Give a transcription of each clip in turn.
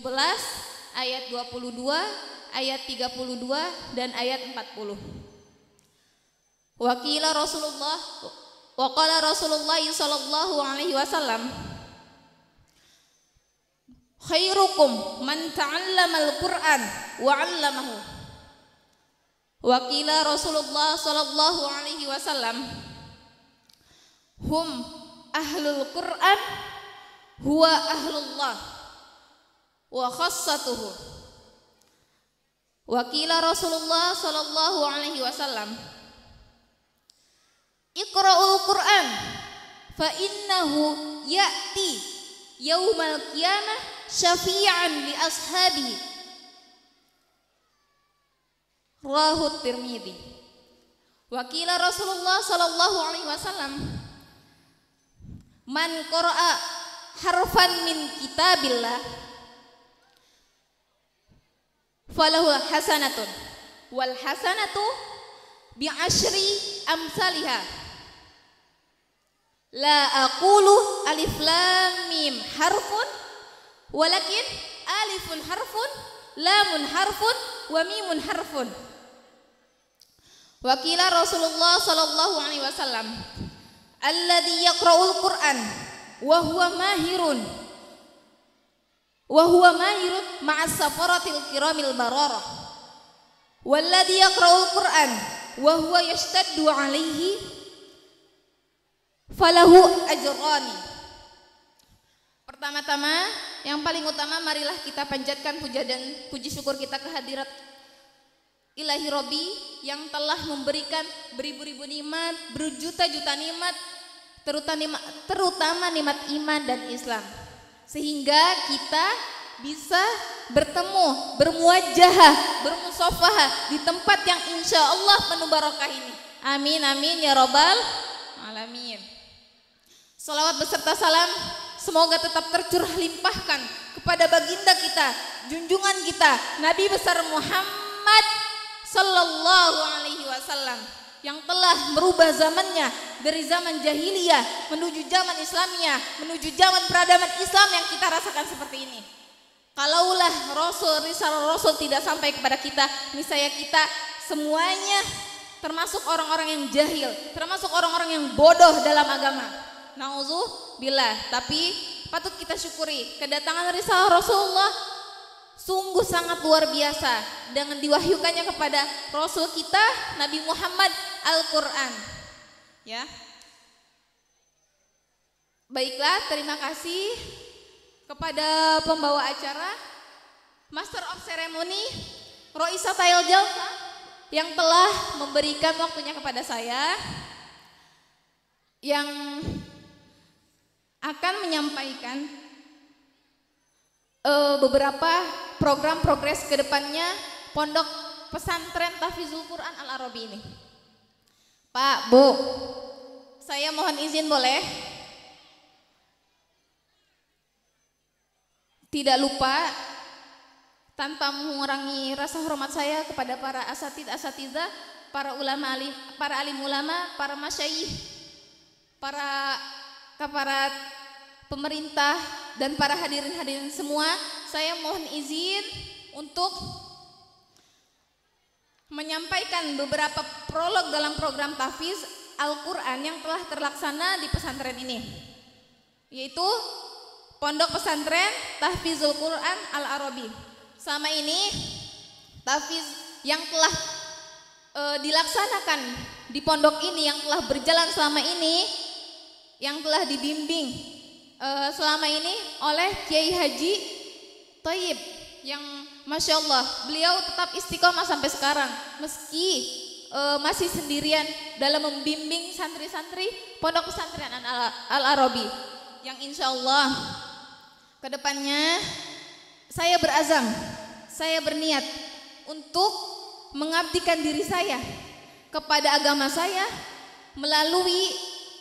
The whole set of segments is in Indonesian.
17, ayat 22, ayat 32 dan ayat 40. Waqala Rasulullah sallallahu alaihi wasallam, khairukum man ta'allamal Qur'an wa 'allamahu. Waqala Rasulullah sallallahu alaihi wasallam, hum ahlul Qur'an huwa ahlullah wa khassatuhu. Waqala Rasulullah sallallahu alaihi wasallam, iqra'ul Qur'an fa innahu ya'ti yaumal qiyamah syafi'an li ashabihi. Rawahu Tirmidzi. Waqala Rasulullah sallallahu alaihi wasallam, man qara'a harfan min kitabillah falahu hasanatun wal hasanatu bi asyri amsalha. La aqulu alif lam mim harfun walakin alifun harfun, lamun harfun, wa mimun harfun. Wa qila Rasulullah sallallahu alaihi wasallam, alladzi yaqra'ul Qur'an wa huwa mahirun ma'as safaratil kiramil bararah, walladzi yaqra'ul Qur'an wa huwa yashtaddu alaihi falahu ajrani. Pertama-tama, yang paling utama, marilah kita panjatkan puja dan puji syukur kita kehadirat Ilahi Robbi yang telah memberikan beribu-ribu nikmat, berjuta-juta nikmat, terutama nikmat iman dan Islam, sehingga kita bisa bertemu, bermuajahah, bermusafahah di tempat yang insya Allah penuh barokah ini. Amin amin ya robbal alamin. Salawat beserta salam semoga tetap tercurah limpahkan kepada baginda kita, junjungan kita, Nabi besar Muhammad sallallahu alaihi wasallam, yang telah merubah zamannya dari zaman jahiliyah menuju zaman Islamiyah, menuju zaman peradaban Islam yang kita rasakan seperti ini. Kalaulah risalah Rasul tidak sampai kepada kita, niscaya kita semuanya termasuk orang-orang yang jahil, termasuk orang-orang yang bodoh dalam agama. Nauzubillah. Tapi patut kita syukuri kedatangan risalah Rasulullah sungguh sangat luar biasa dengan diwahyukannya kepada Rasul kita Nabi Muhammad Al-Quran. Ya. Baiklah, terima kasih kepada pembawa acara, Master of Ceremony Roisa Tayal Jalsa yang telah memberikan waktunya kepada saya, yang akan menyampaikan beberapa program progres ke depannya Pondok Pesantren Tahfizul Quran Al-Arabi ini. Pak, Bu, saya mohon izin boleh? Tidak lupa, tanpa mengurangi rasa hormat saya kepada para asatidzah, para ulama, para alim ulama, para masyayikh, para kaparat pemerintah dan para hadirin semua, saya mohon izin untuk menyampaikan beberapa prolog dalam program tahfiz Al-Quran yang telah terlaksana di pesantren ini, yaitu Pondok Pesantren Tahfizul Quran Al-Arabi. Selama ini tahfiz yang telah dilaksanakan di pondok ini, yang telah berjalan selama ini, yang telah dibimbing selama ini oleh Kiai Haji Thayyib, yang Masya Allah beliau tetap istiqomah sampai sekarang meski masih sendirian dalam membimbing santri-santri Pondok Pesantren Al-Arabi, yang insya Allah kedepannya saya berazam, saya berniat untuk mengabdikan diri saya kepada agama saya melalui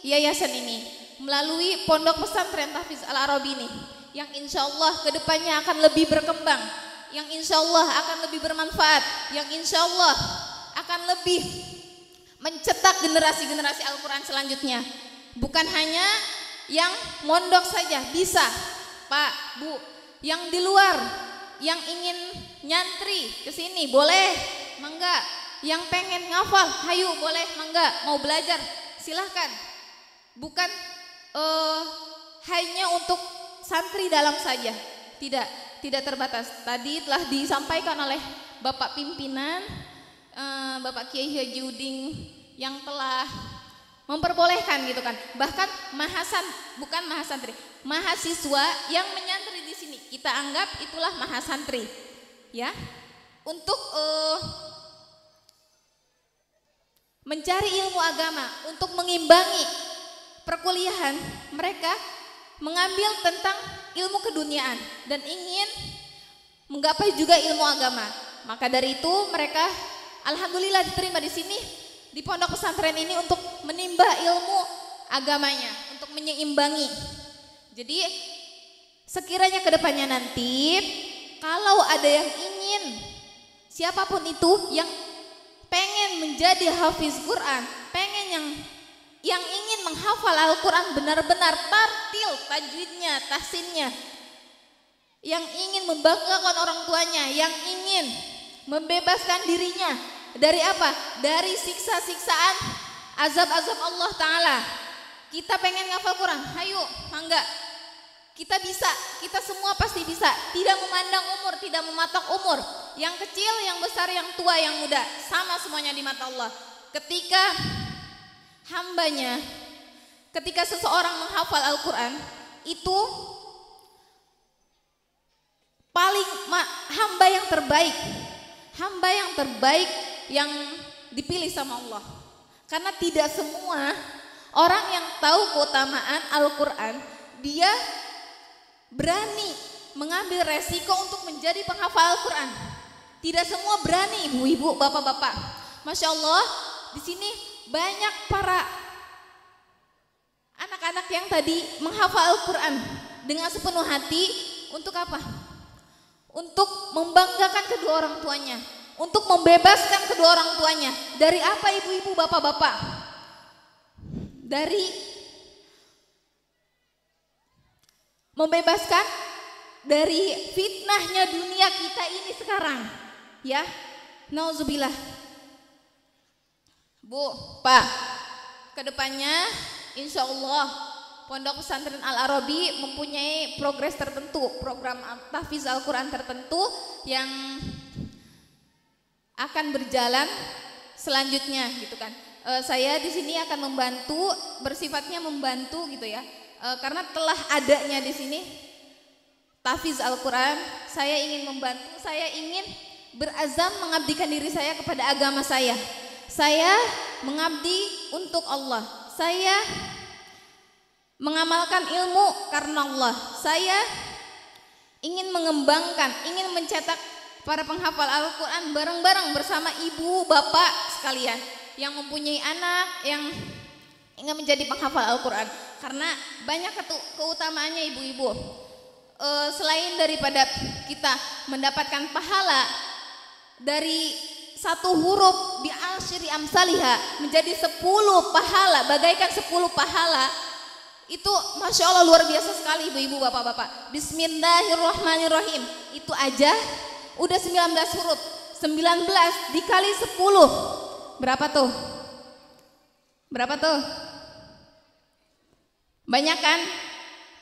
yayasan ini, melalui Pondok Pesantren Tahfiz Al-Arabi ini, yang insya Allah kedepannya akan lebih berkembang, yang insya Allah akan lebih bermanfaat, yang insya Allah akan lebih mencetak generasi-generasi Al-Quran selanjutnya. Bukan hanya yang mondok saja bisa, Pak, Bu, yang di luar yang ingin nyantri ke sini boleh, mangga. Yang pengen ngafal, hayu boleh, mangga. Mau belajar, silahkan. Bukan hanya untuk santri dalam saja, tidak terbatas. Tadi telah disampaikan oleh Bapak Pimpinan, Bapak Kiai Haji Uding yang telah memperbolehkan gitu kan. Bahkan bukan mahasantri, mahasiswa yang menyantri di sini kita anggap itulah mahasantri, ya. Untuk mencari ilmu agama, untuk mengimbangi perkuliahan mereka mengambil tentang ilmu keduniaan dan ingin menggapai juga ilmu agama. Maka dari itu mereka alhamdulillah diterima di sini di pondok pesantren ini untuk menimba ilmu agamanya, untuk menyeimbangi. Jadi sekiranya kedepannya nanti kalau ada yang ingin, siapapun itu yang pengen menjadi hafiz Quran, pengen yang ingin menghafal Al-Quran benar-benar tartil, tajwidnya, tahsinnya, yang ingin membanggakan orang tuanya, yang ingin membebaskan dirinya dari apa? Dari siksa-siksaan, azab-azab Allah Ta'ala. Kita pengen ngafal Quran, hayu, mangga. Kita bisa, kita semua pasti bisa. Tidak memandang umur, tidak mematok umur. Yang kecil, yang besar, yang tua, yang muda, sama semuanya di mata Allah. Ketika hambanya, ketika seseorang menghafal Al-Quran, itu paling hamba yang terbaik. Hamba yang terbaik yang dipilih sama Allah. Karena tidak semua orang yang tahu keutamaan Al-Quran, dia berani mengambil resiko untuk menjadi penghafal Al-Quran. Tidak semua berani, ibu-ibu, bapak-bapak. Masya Allah, di sini banyak para anak-anak yang tadi menghafal Al-Quran dengan sepenuh hati. Untuk apa? Untuk membanggakan kedua orang tuanya, untuk membebaskan kedua orang tuanya. Dari apa, ibu-ibu, bapak-bapak? Dari membebaskan dari fitnahnya dunia kita ini sekarang, ya. Nauzubillah. Bu, Pak, kedepannya insya Allah Pondok Pesantren Al-Arabi mempunyai progres tertentu, program tahfiz Al-Quran tertentu yang akan berjalan selanjutnya, gitu kan. Saya di sini akan membantu, bersifatnya membantu gitu ya. Karena telah adanya di sini tahfiz Al-Quran, saya ingin membantu, saya ingin berazam mengabdikan diri saya kepada agama saya. Saya mengabdi untuk Allah. Saya mengamalkan ilmu karena Allah. Saya ingin mengembangkan, ingin mencetak para penghafal Al-Quran bareng-bareng bersama ibu, bapak sekalian yang mempunyai anak yang ingin menjadi penghafal Al-Quran. Karena banyak keutamaannya, ibu-ibu. Selain daripada kita mendapatkan pahala dari satu huruf bi asyri amsalihah menjadi 10 pahala, bagaikan 10 pahala, itu Masya Allah luar biasa sekali, ibu-ibu, bapak-bapak. Bismillahirrahmanirrahim, itu aja udah 19 huruf. 19 dikali 10 berapa tuh? Berapa tuh? Banyak kan?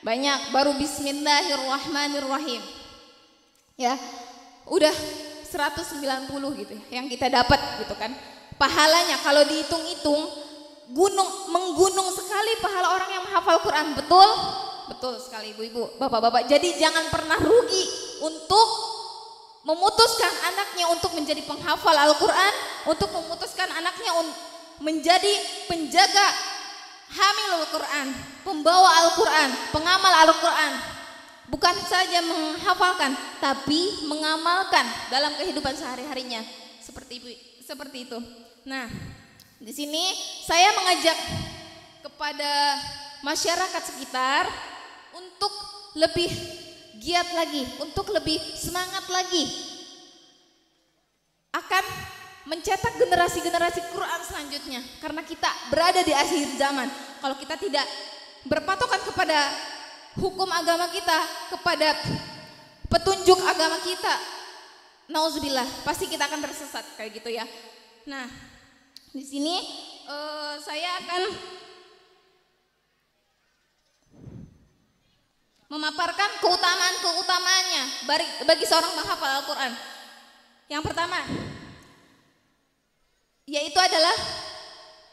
Banyak. Baru Bismillahirrahmanirrahim, ya udah 190 gitu yang kita dapat gitu kan. Pahalanya kalau dihitung-hitung menggunung sekali pahala orang yang menghafal Quran. Betul? Betul sekali, ibu-ibu, bapak-bapak. Jadi jangan pernah rugi untuk memutuskan anaknya untuk menjadi penghafal Al-Quran, untuk memutuskan anaknya menjadi penjaga hamilul Quran, pembawa Al-Quran, pengamal Al-Quran. Bukan saja menghafalkan, tapi mengamalkan dalam kehidupan sehari-harinya. Seperti itu. Nah, di sini saya mengajak kepada masyarakat sekitar untuk lebih giat lagi, untuk lebih semangat lagi akan mencetak generasi-generasi Quran selanjutnya. Karena kita berada di akhir zaman. Kalau kita tidak berpatokan kepada hukum agama kita, kepada petunjuk agama kita, nauzubillah, pasti kita akan tersesat kayak gitu ya. Nah, di sini saya akan memaparkan keutamaannya bagi seorang penghafal Al-Quran. Yang pertama, yaitu adalah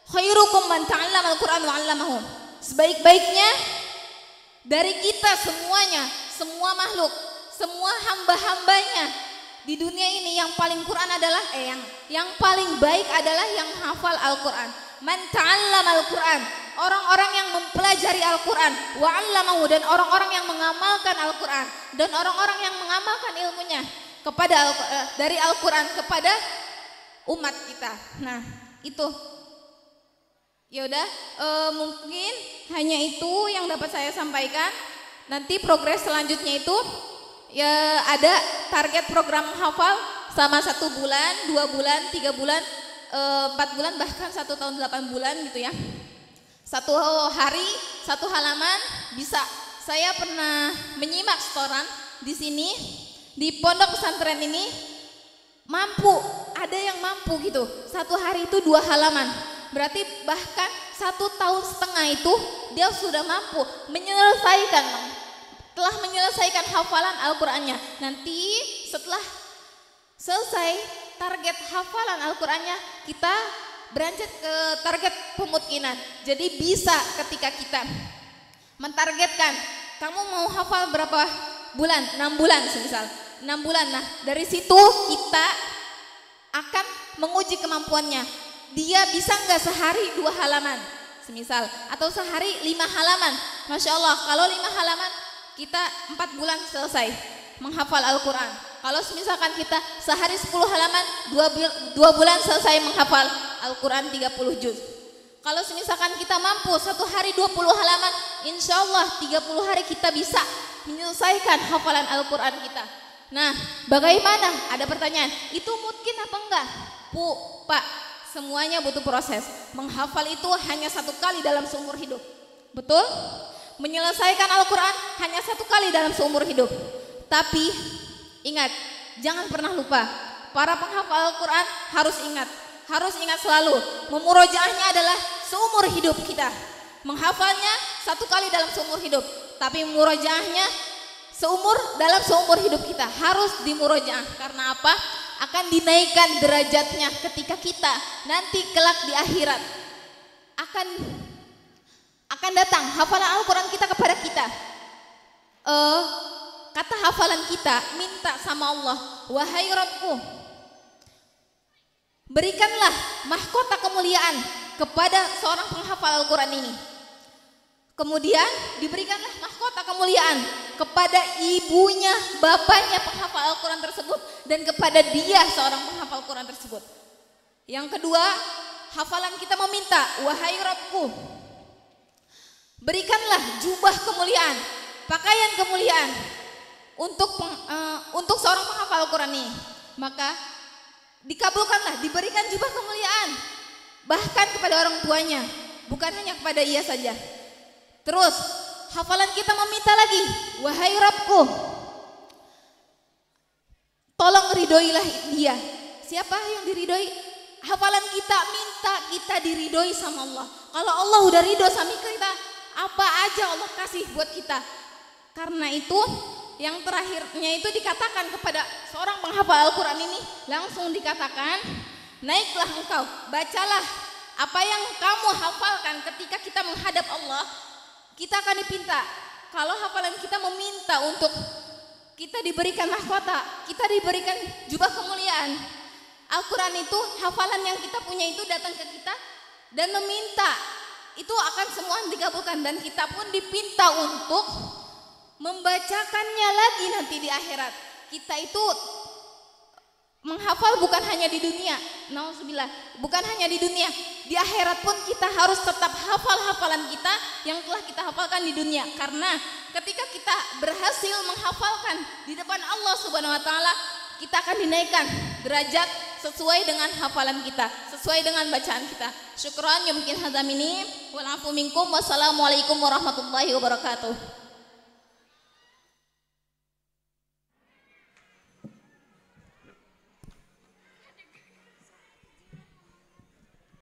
khairukum man ta'allama al-Quran wa 'allamahu. Sebaik-baiknya dari kita semuanya, semua makhluk, semua hamba-hambanya di dunia ini, yang paling Quran adalah yang paling baik adalah yang hafal Al-Quran. Man ta'allama al-Quran, orang-orang yang mempelajari Al-Quran, wa 'allamahu, dan orang-orang yang mengamalkan Al-Quran, dan orang-orang yang mengamalkan ilmunya kepada dari Al-Quran kepada umat kita. Nah, itu ya udah, mungkin hanya itu yang dapat saya sampaikan. Nanti progres selanjutnya itu ya ada target program menghafal sama 1 bulan, 2 bulan, 3 bulan, 4 bulan, bahkan 1 tahun 8 bulan gitu ya. 1 hari 1 halaman bisa. Saya pernah menyimak setoran di sini di pondok pesantren ini, ada yang mampu gitu 1 hari itu 2 halaman. Berarti bahkan 1 tahun setengah itu dia sudah mampu telah menyelesaikan hafalan Al-Qur'annya. Nanti setelah selesai target hafalan Al-Qur'annya, kita beranjak ke target pemutkinan. Jadi bisa ketika kita mentargetkan, kamu mau hafal berapa bulan? 6 bulan semisal, 6 bulan. Nah, dari situ kita akan menguji kemampuannya. Dia bisa nggak sehari 2 halaman semisal, atau sehari 5 halaman. Masya Allah, kalau 5 halaman kita 4 bulan selesai menghafal Al-Quran. Kalau misalkan kita sehari 10 halaman, 2 bulan selesai menghafal Al-Quran 30 juz. Kalau misalkan kita mampu 1 hari 20 halaman, insya Allah 30 hari kita bisa menyelesaikan hafalan Al-Quran kita. Nah, bagaimana? Ada pertanyaan, itu mungkin apa enggak? Pak, semuanya butuh proses. Menghafal itu hanya 1 kali dalam seumur hidup. Betul? Menyelesaikan Al-Quran hanya 1 kali dalam seumur hidup. Tapi ingat, jangan pernah lupa, para penghafal Al-Quran harus ingat selalu, memurojaahnya adalah seumur hidup kita. Menghafalnya 1 kali dalam seumur hidup, tapi murojaahnya dalam seumur hidup kita. Harus dimurojaah. Karena apa? Akan dinaikkan derajatnya ketika kita nanti kelak di akhirat akan datang hafalan Al-Quran kita kepada kita. Kata hafalan kita, minta sama Allah, wahai Rabbku, berikanlah mahkota kemuliaan kepada seorang penghafal Al-Quran ini. Kemudian diberikanlah mahkota kemuliaan kepada ibunya, bapaknya penghafal Al-Quran tersebut, dan kepada dia seorang penghafal Al-Quran tersebut. Yang kedua, hafalan kita meminta, wahai Rabbku, berikanlah jubah kemuliaan, pakaian kemuliaan untuk seorang penghafal Al-Quran ini. Maka dikabulkanlah, diberikan jubah kemuliaan bahkan kepada orang tuanya, bukan hanya kepada ia saja. Terus hafalan kita meminta lagi, wahai Rabbku, tolong ridhoilah dia. Siapa yang diridhoi? Hafalan kita minta kita diridhoi sama Allah. Kalau Allah udah ridho sama kita, apa aja Allah kasih buat kita. Karena itu yang terakhirnya itu dikatakan kepada seorang penghafal Al-Quran ini, langsung dikatakan, naiklah engkau, bacalah apa yang kamu hafalkan. Ketika kita menghadap Allah, kita akan dipinta. Kalau hafalan kita meminta untuk kita diberikan mahkota, kita diberikan jubah kemuliaan, Al-Quran itu, hafalan yang kita punya itu datang ke kita dan meminta, itu akan semua dikabulkan. Dan kita pun dipinta untuk membacakannya lagi nanti di akhirat. Kita itu menghafal bukan hanya di dunia, nauzubillah, bukan hanya di dunia, di akhirat pun kita harus tetap hafal hafalan kita yang telah kita hafalkan di dunia. Karena ketika kita berhasil menghafalkan di depan Allah Subhanahu wa taala, kita akan dinaikkan derajat sesuai dengan hafalan kita, sesuai dengan bacaan kita. Syukran, ya mungkin hadza minni wal afu minkum. Wassalamualaikum warahmatullahi wabarakatuh.